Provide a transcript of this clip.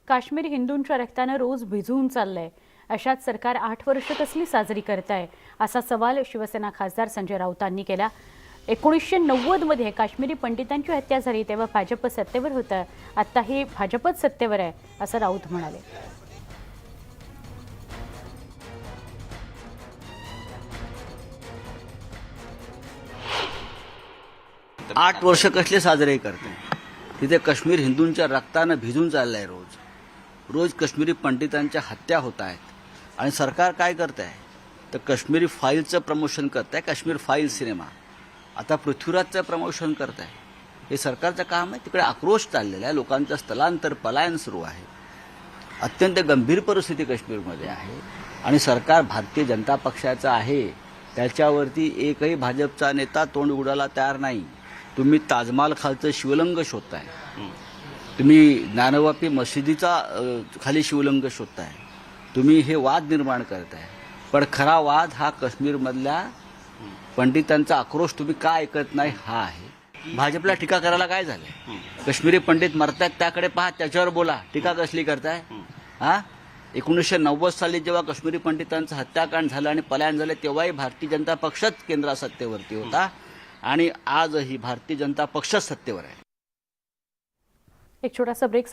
काश्मीरी हिंदूंच्या रक्तानं रोज भिजून चाललंय. अशात सरकार 8 वर्ष कसली साजरी करताय असा सवाल शिवसेना खासदार संजय राऊतांनी केला. 1990 मध्ये काश्मीरी पंडितांची हत्या झाली तेव्हा भाजप सत्तेवर होतं. आत्ताही भाजपच सत्तेवर आहे असं राऊत म्हणाले. 8 वर्ष कसले साजरे करते. तिथे काश्मीर हिंदूंच्या रक्तानं भिजून चाललंय. रोज काश्मीरी पंडितांच्या हत्या होत आहेत आणि सरकार काय करत आहे तर काश्मीरी फाईलचं प्रमोशन करत आहे. काश्मीर फाईल सिनेमा आता पृथ्वीराजचं प्रमोशन करत आहे. हे सरकारचं काम आहे. तिकडे आक्रोश चाललेला आहे. लोकांचं स्थलांतर पलायन सुरू आहे. अत्यंत गंभीर परिस्थिती काश्मीरमध्ये आहे आणि सरकार भारतीय जनता पक्षाचं आहे. त्याच्यावरती एकही भाजपचा नेता तोंड उघडायला तयार नाही. तुम्ही ताजमहाल खालचं शिवलिंग शोधताय. तुम्ही ज्ञानवापी मशिदीचा खाली शिवलिंग शोधताय. तुम्ही हे वाद निर्माण करताय. पण खरा वाद हा काश्मीरमधल्या पंडितांचा आक्रोश तुम्ही का ऐकत नाही हा आहे. भाजपला टीका करायला काय झालंय. काश्मीरी पंडित मरतायत त्याकडे पहा, त्याच्यावर बोला. टीका कसली करताय. 1990 साली जेव्हा काश्मीरी पंडितांचं हत्याकांड झालं आणि पलायन झालं तेव्हाही भारतीय जनता पक्षच केंद्रात सत्तेवरती होता आणि आजही भारतीय जनता पक्षच सत्तेवर आहे. एक छोटासा ब्रेक.